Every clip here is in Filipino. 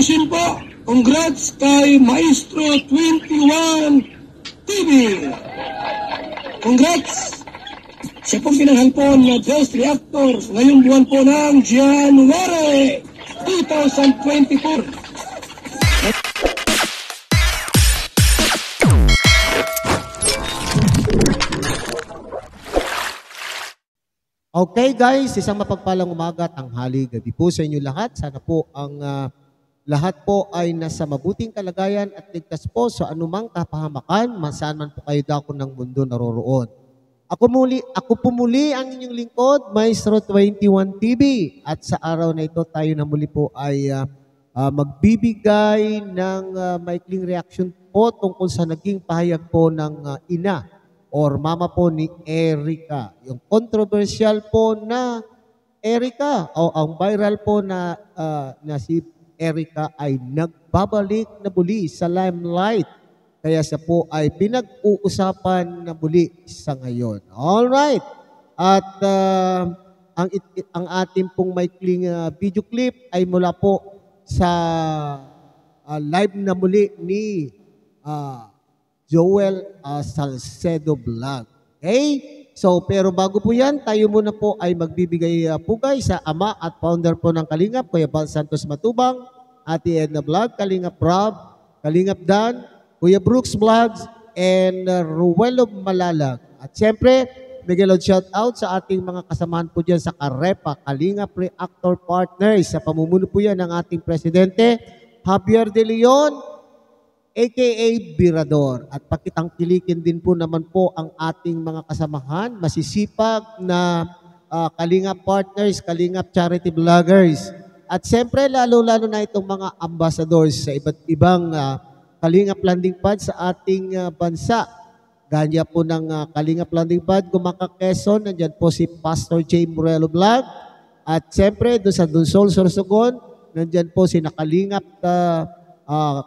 congratulations po. Congrats kay Maestro 21 TV. Congrats. Siya pong pinanghalpon na Ghost Reactor ngayong buwan po ng January 2024. Okay guys, isang mapagpalang umaga, tanghali, gabi po sa inyo lahat. Sana po ang lahat po ay nasa mabuting kalagayan at ligtas po sa anumang kapahamakan, saan man po kayo dako ng mundo naroroon. Ako po muli ang inyong lingkod, Maestro 21 TV. At sa araw na ito tayo na muli po ay magbibigay ng maikling reaction po tungkol sa naging pahayag po ng ina or mama po ni Erica. Yung controversial po na Erica o ang viral po na si Erica ay nagbabalik na muli sa limelight. Kaya siya po ay pinag-uusapan na muli sa ngayon. Alright. At ang ating pong maikling video clip ay mula po sa live na muli ni Joel Salcedo Vlog. Okay? So, pero bago po yan, tayo muna po ay magbibigay pugay sa ama at founder po ng Kalingap, Kuya Val Santos Matubang, Ate Edna Vlog, Kalingap Rob, Kalingap Dan, Kuya Brooks Vlogs, and Ruelo Malalag. At siyempre, bigyan shout out sa ating mga kasamahan po dyan sa Karepa, Kalingap Reactor Partners. Sa pamumuno po yan ng ating presidente, Javier De Leon, aka Birador. At pakitang kilikin din po naman po ang ating mga kasamahan, masisipag na Kalingap Partners, Kalingap Charity Vloggers. At siyempre, lalo-lalo na itong mga ambassadors sa iba't ibang Kalingap Landing Pad sa ating bansa. Ganya po ng Kalingap Landing Pad, Gumaka Quezon, nandyan po si Pastor J. Morelo Vlog. At siyempre, doon sa Dunsol, Sorsogon, nandyan po si Nakalingap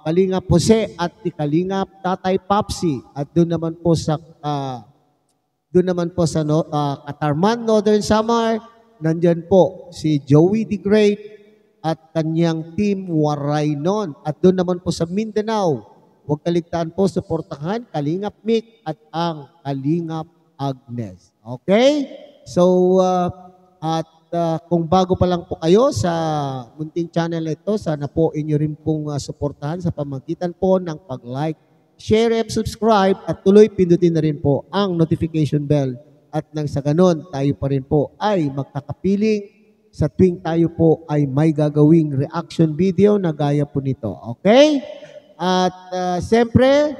Kalingap Jose at ni Kalingap Tatay Papsi. At doon naman po sa Katarman, Northern Samar, nandyan po si Joey the Great at kanyang team Waraynon. At doon naman po sa Mindanao, huwag kaligtaan po suportahan Kalingap Mick at ang Kalingap Agnes. Okay? So, kung bago pa lang po kayo sa munting channel na ito, sana po inyo rin pong suportahan sa pamamagitan po ng pag-like, share, and subscribe at tuloy pindutin na rin po ang notification bell. At nang sa ganon, tayo pa rin po ay magkakapiling sa tuwing tayo po ay may gagawing reaction video na gaya po nito. Okay? At siyempre,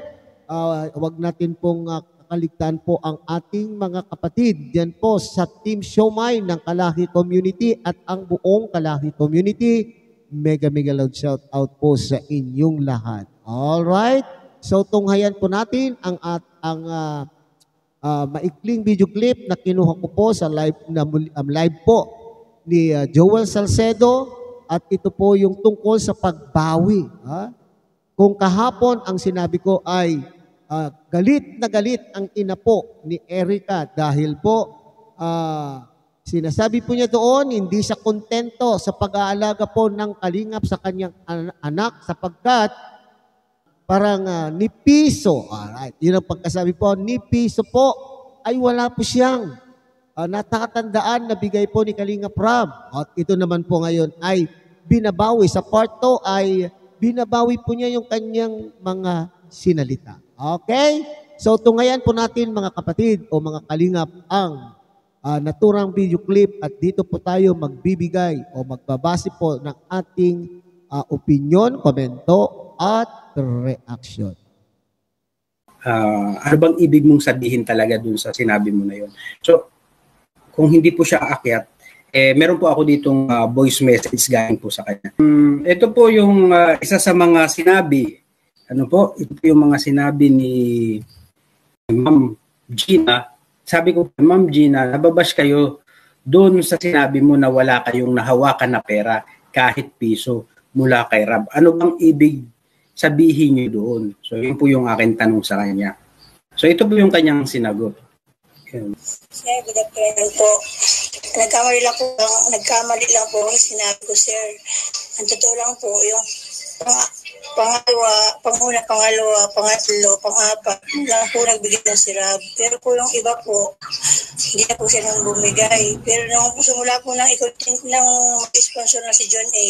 wag natin pong kaligtaan po ang ating mga kapatid diyan po sa Team Siomay ng Kalahi Community at ang buong Kalahi Community. Mega loud shout out po sa inyong lahat. Alright? So tunghayan po natin ang maikling video clip na kinuha ko po sa live po ni Joel Salcedo at ito po yung tungkol sa pagbawi. Kung kahapon ang sinabi ko ay galit na galit ang ina po ni Erica dahil po sinasabi po niya doon hindi siya kontento sa pag-aalaga po ng Kalingap sa kanyang anak sapagkat parang ni piso. Alright, yun ang pagkasabi po, ni piso po ay wala po siyang natatandaan na bigay po ni Kalingap Rob. At ito naman po ngayon ay binabawi. Sa part 2 ay binabawi po niya yung kanyang mga sinalita. Okay? So, tungayan po natin mga kapatid o mga Kalingap ang naturang video clip at dito po tayo magbibigay o magbabase po ng ating opinion, komento at reaction. Ano bang ibig mong sabihin talaga dun sa sinabi mo na yun? So, kung hindi po siya aakyat, meron po ako ditong voice message galing po sa kanya. Ito po yung isa sa mga sinabi. Ito po yung mga sinabi ni Ma'am Gina. Sabi ko, Ma'am Gina, nababash kayo doon sa sinabi mo na wala kayong nahawakan na pera kahit piso mula kay Rob. Ano bang ibig sabihin niyo doon? So, yun po yung aking tanong sa kanya. So, ito po yung kanyang sinagot. Sir, good afternoon po. Nagkamali lang po yung sinabi ko, sir. Ang totoo lang po, yung pangalawa, pangatlo, pang-apat, lang po nagbigay ng sirab. Pero po yung iba po, hindi na po siya nang bumigay. Pero nung simula po ng mag-sponsor na si John A.,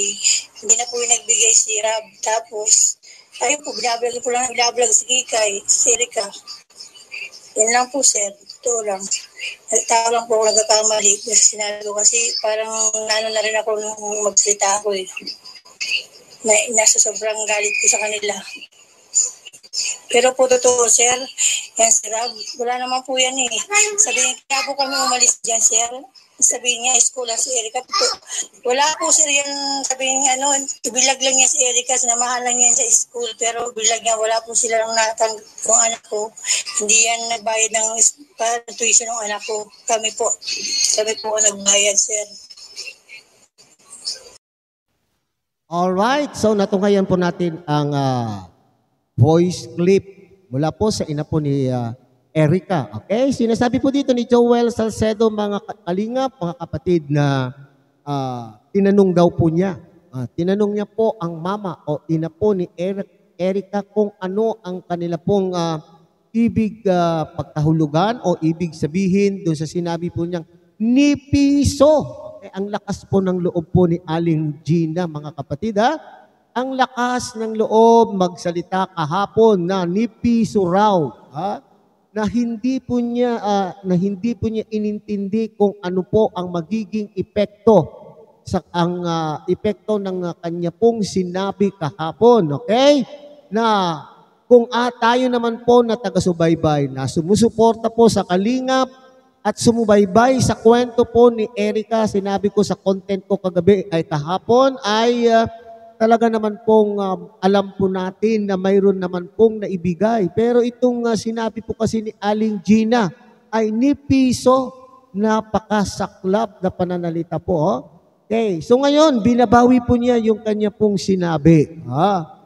hindi na po yung nagbigay sirab. Tapos, ayun po, binablog si Kikay, si Erika. Yan lang po, sir. Ito lang. Tao lang po ako nagkakamali. Kasi sinabi ko kasi parang na rin ako nung magsalita ako eh. Nasa sobrang galit ko sa kanila. Pero po totoo, sir, yan si Rab, wala naman po yan eh. Sabihin, kaya po kami umalis dyan, sir. Sabihin niya, school lang si Erika. Wala po, sir, yan. Sabihin niya, ibilag lang niya si Erika, sinamahan lang niya sa school. Pero bilag niya, wala po sila lang natanggap ng anak ko. Hindi yan nagbayad ng tuition ng anak ko. Kami po ang nagbayad, sir. Alright, so natunghayan po natin ang voice clip mula po sa ina po ni Erika. Okay, sinasabi po dito ni Joel Salcedo, mga kalingap, mga kapatid, na tinanong daw po niya. Tinanong niya po ang mama o ina po ni Erika kung ano ang kanila pong ibig pagkahulugan o ibig sabihin doon sa sinabi po niyang ni piso. Ang lakas po ng loob po ni Aling Gina, mga kapatid, ang lakas ng loob magsalita kahapon na ni piso raw, na hindi po niya inintindi kung ano po ang magiging epekto epekto ng kanya pong sinabi kahapon, okay? Na kung tayo naman po na taga-subaybay na sumusuporta po sa Kalingap at sumubaybay sa kwento po ni Erika, sinabi ko sa content ko kahapon ay talaga naman pong alam po natin na mayroon naman pong naibigay. Pero itong sinabi po kasi ni Aling Gina ay ni piso, napakasaklap na pananalita po. Okay, so ngayon binabawi po niya yung kanya pong sinabi.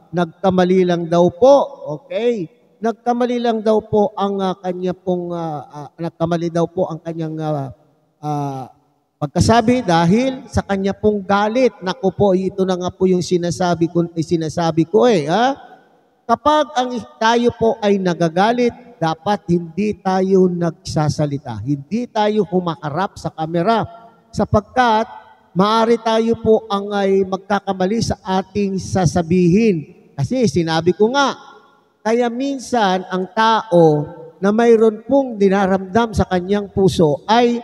Nagkamali lang daw po, okay? Nagkamali lang daw po ang kanyang pagkasabi dahil sa kanya pong galit. Naku po, ito na nga po yung sinasabi ko eh. Kapag tayo po ay nagagalit, dapat hindi tayo nagsasalita. Hindi tayo humaharap sa kamera sapagkat maaari tayo po ang ay magkakamali sa ating sasabihin. Kasi sinabi ko nga, kaya minsan ang tao na mayroon pong dinaramdam sa kanyang puso ay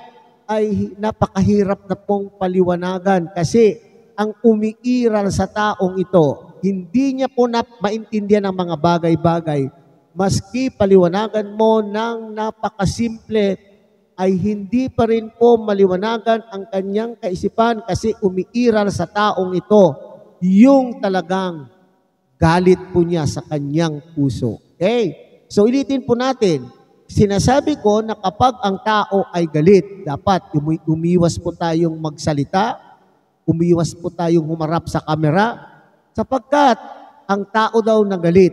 napakahirap na pong paliwanagan kasi ang umiiral sa taong ito, hindi niya po maintindihan ang mga bagay-bagay. Maski paliwanagan mo ng napakasimple, ay hindi pa rin po maliwanagan ang kanyang kaisipan kasi umiiral sa taong ito yung talagang galit po niya sa kanyang puso. Okay? So, ulitin po natin. Sinasabi ko na kapag ang tao ay galit, dapat umiwas po tayong magsalita, umiwas po tayong humarap sa kamera, sapagkat ang tao daw na galit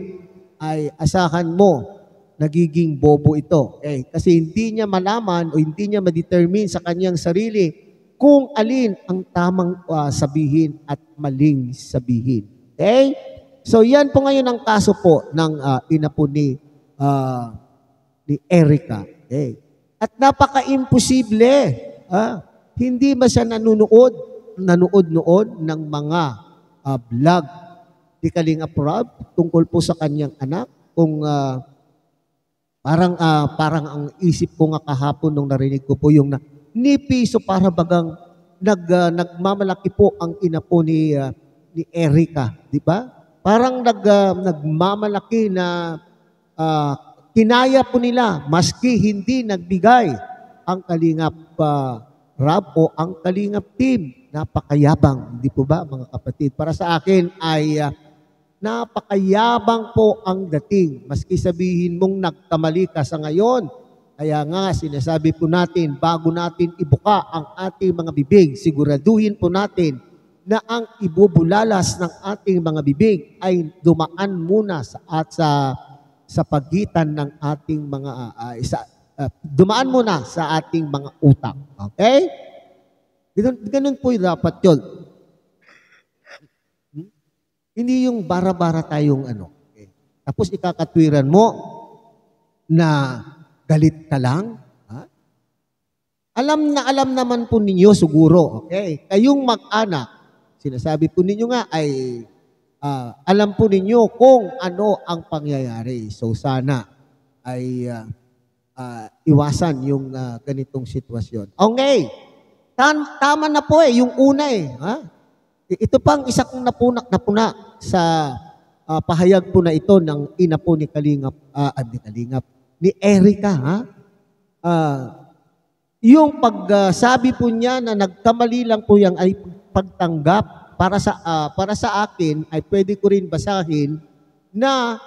ay asahan mo, nagiging bobo ito. Okay? Kasi hindi niya malaman o hindi niya ma-determine sa kanyang sarili kung alin ang tamang sabihin at maling sabihin. Okay? So yan po ngayon ang kaso po ng ina po ni Erika. Okay. At napaka-imposible. Hindi ba siya nanonood noon ng mga vlog ni Kalingap Rob tungkol po sa kanyang anak? Kung parang ang isip ko nga kahapon nung narinig ko po yung ni piso para bagang nagmamalaki po ang ina po ni Erika, di ba? Parang nagmamalaki na kinaya po nila maski hindi nagbigay ang Kalingap Rob o ang Kalingap team. Napakayabang, hindi po ba mga kapatid? Para sa akin ay napakayabang po ang dating. Maski sabihin mong nagkamali ka sa ngayon. Kaya nga sinasabi po natin bago natin ibuka ang ating mga bibig, siguraduhin po natin na ang ibubulalas ng ating mga bibig ay dumaan muna sa pagitan ng ating mga dumaan muna sa ating mga utak. Okay? Ganun po dapat yun. Hindi yung bara-bara tayong ano. Okay. Tapos ikakatwiran mo na galit ka lang. Ha? Alam naman po ninyo siguro. Okay? Kayong mag-anak, sinasabi po ninyo nga ay alam po ninyo kung ano ang pangyayari. So sana ay iwasan yung ganitong sitwasyon. Okay. Tama na po yung una Ha? Ito pang isa kong napuna sa pahayag po na ito ng ina po ni ni Erica. Ha? Yung pagsabi po niya na nagkamali lang po yan ay pagtanggap para sa akin ay pwede ko rin basahin na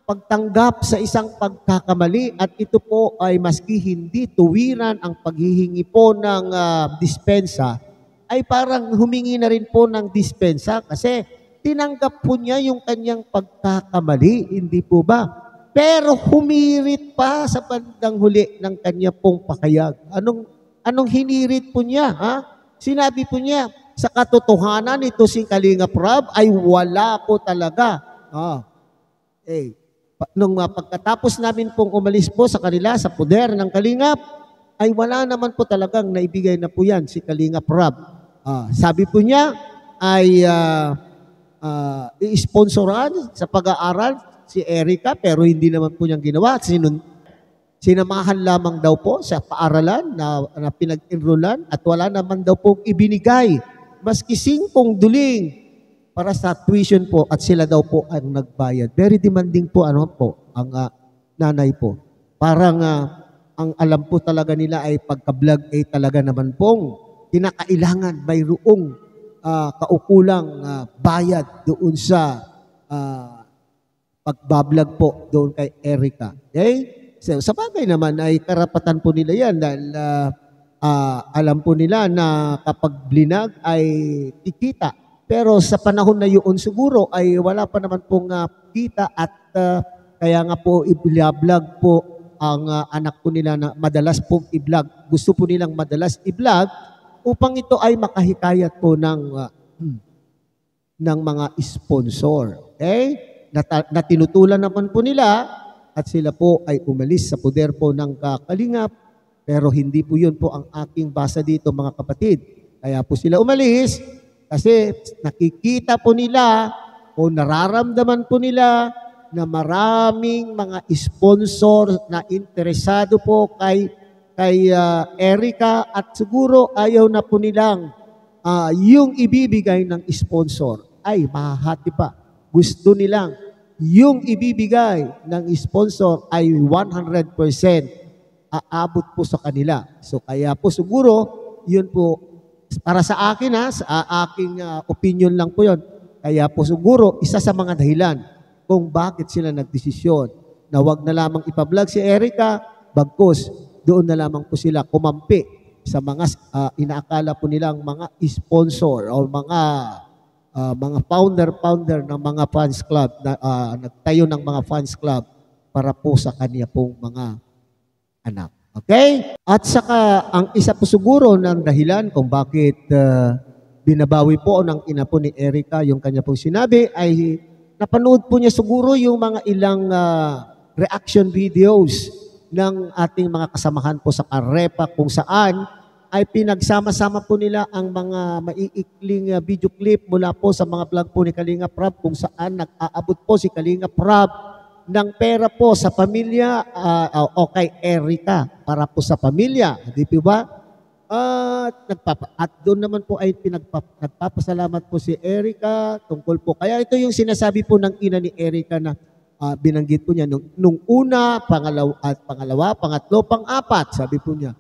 pagtanggap sa isang pagkakamali at ito po ay maski hindi tuwiran ang paghihingi po ng dispensa ay parang humingi na rin po ng dispensa kasi tinanggap po niya yung kanyang pagkakamali, hindi po ba? Pero humirit pa sa bandang huli ng kanya pong pakayag. Anong hinirit po niya? Ha? Sinabi po niya, sa katotohanan ito si Kalingap Rab ay wala po talaga. Nung pagkatapos namin pong umalis po sa kanila, sa poder ng Kalingap, ay wala naman po talagang naibigay na po yan si Kalingap Rab. Sabi po niya ay i-sponsoran sa pag-aaral si Erica pero hindi naman po niyang ginawa. Sinamahan lamang daw po sa paaralan na pinag-enrollan at wala naman daw po ibinigay maski 5 duling para sa tuition po at sila daw po ang nagbayad. Very demanding po ang nanay po. Parang ang alam po talaga nila ay pagka-vlog ay talaga naman pong kinakailangan mayroong kaukulang bayad doon sa pagbablog po doon kay Erica. Okay? So, sa bagay naman ay karapatan po nila yan dahil alam po nila na kapag blinag ay kikita. Pero sa panahon na yun siguro ay wala pa naman pong kita at kaya nga po i-vlog po ang anak po nila na madalas pong i-vlog. Gusto po nilang madalas i-vlog upang ito ay makahikayat po ng mga sponsor. Okay? Na tinutulan naman po nila at sila po ay umalis sa poder po ng Kalingap pero hindi po yun po ang aking basa dito mga kapatid. Kaya po sila umalis kasi nakikita po nila o nararamdaman po nila na maraming mga sponsor na interesado po kay Erica at siguro ayaw na po nilang yung ibibigay ng sponsor ay mahahati pa. Gusto nilang yung ibibigay ng sponsor ay 100% aabot po sa kanila. So kaya po siguro yun po para sa akin sa aking opinion lang po yun. Kaya po siguro isa sa mga dahilan kung bakit sila nagdesisyon na wag na lamang ipa-vlog si Erica, bagkus doon na lamang po sila kumampi sa mga inaakala po nilang mga sponsor o mga founder ng mga fans club na nagtayo ng mga fans club para po sa kanya pong mga anak. Okay? At saka ang isa po siguro ng dahilan kung bakit binabawi po ng ina po ni Erica yung kanya pong sinabi ay napanood po niya siguro yung mga ilang reaction videos ng ating mga kasamahan po sa Karepa kung saan ay pinagsama-sama po nila ang mga maiikling video clip mula po sa mga vlog po ni Kalingap Rab kung saan nag-aabot po si Kalingap Rab ng pera po sa pamilya o kay Erica para po sa pamilya. Di ba? At doon naman po ay nagpapasalamat po si Erica tungkol po. Kaya ito yung sinasabi po ng ina ni Erica na binanggit po niya nung una, pangalawa, pangatlo, pang-apat, sabi po niya.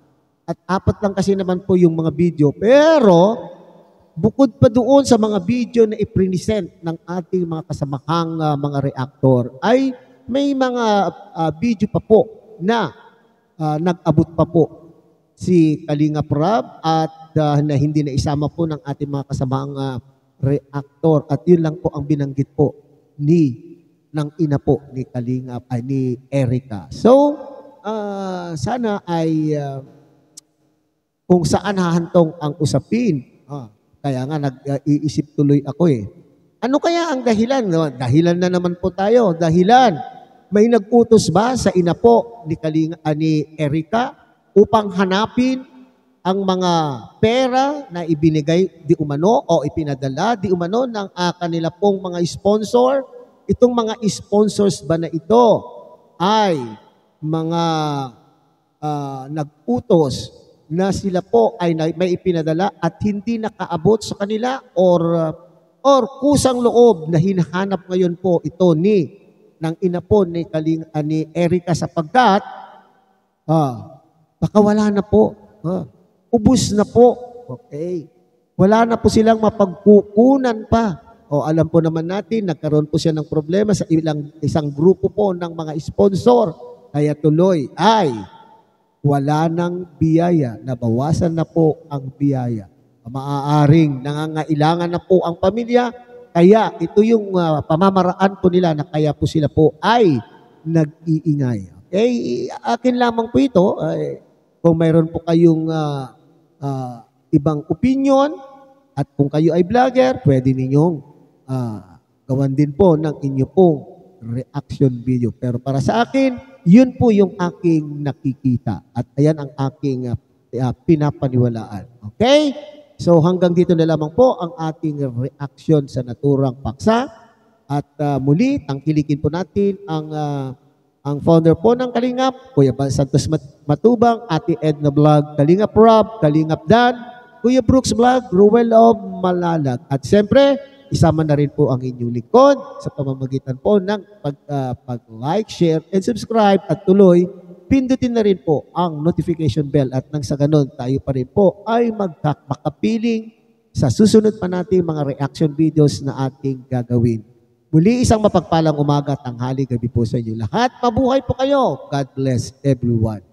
At 4 lang kasi naman po yung mga video. Pero bukod pa doon sa mga video na i-present ng ating mga kasamahang mga reactor ay may mga video pa po na nag-abot pa po si Kalingap Rab at na hindi na isama po ng ating mga kasamahang reactor. At yun lang po ang binanggit po ng ina po ni Kalingap ay ni Erica. So, sana ay kung saan hahantong ang usapin. Kaya nga nag-iisip tuloy ako Ano kaya ang dahilan? No? Dahilan na naman po tayo. Dahilan. May nag-utos ba sa ina po ni Erica upang hanapin ang mga pera na ibinigay di umano o ipinadala di umano ng kanila pong mga sponsor? Itong mga sponsors ba na ito ay mga nag-utos na sila po ay may ipinadala at hindi nakaabot sa kanila or kusang loob na hinahanap ngayon po ito ng ina po ni Erica sapagkat baka wala na po. Ubus na po. Okay. Wala na po silang mapagkukunan pa. Alam po naman natin, nagkaroon po siya ng problema sa isang grupo po ng mga sponsor. Kaya tuloy ay wala nang biyaya. Nabawasan na po ang biyaya. Maaaring nangangailangan na po ang pamilya. Kaya ito yung pamamaraan po nila na kaya po sila po ay nag-iingay. Okay? Akin lamang po ito. Kung mayroon po kayong ibang opinion at kung kayo ay vlogger, pwede ninyong gawan din po ng inyo pong reaction video. Pero para sa akin, yun po yung aking nakikita. At ayan ang aking pinapaniwalaan. Okay? So hanggang dito na lamang po ang ating reaction sa naturang paksa. At muli, tangkilikin po natin ang founder po ng Kalingap, Kuya Bal Santos Matubang, Ate Edna Vlog, Kalingap Rob, Kalingap Dan, Kuya Brooks Vlog, Ruel of Malalag. At siyempre, isama na rin po ang inyong lingkod sa pamamagitan po ng pag-like, share, and subscribe. At tuloy, pindutin na rin po ang notification bell at nang sa ganun, tayo pa rin po ay makapiling sa susunod pa nating mga reaction videos na ating gagawin. Muli isang mapagpalang umaga, tanghali, gabi po sa inyo lahat. Mabuhay po kayo. God bless everyone.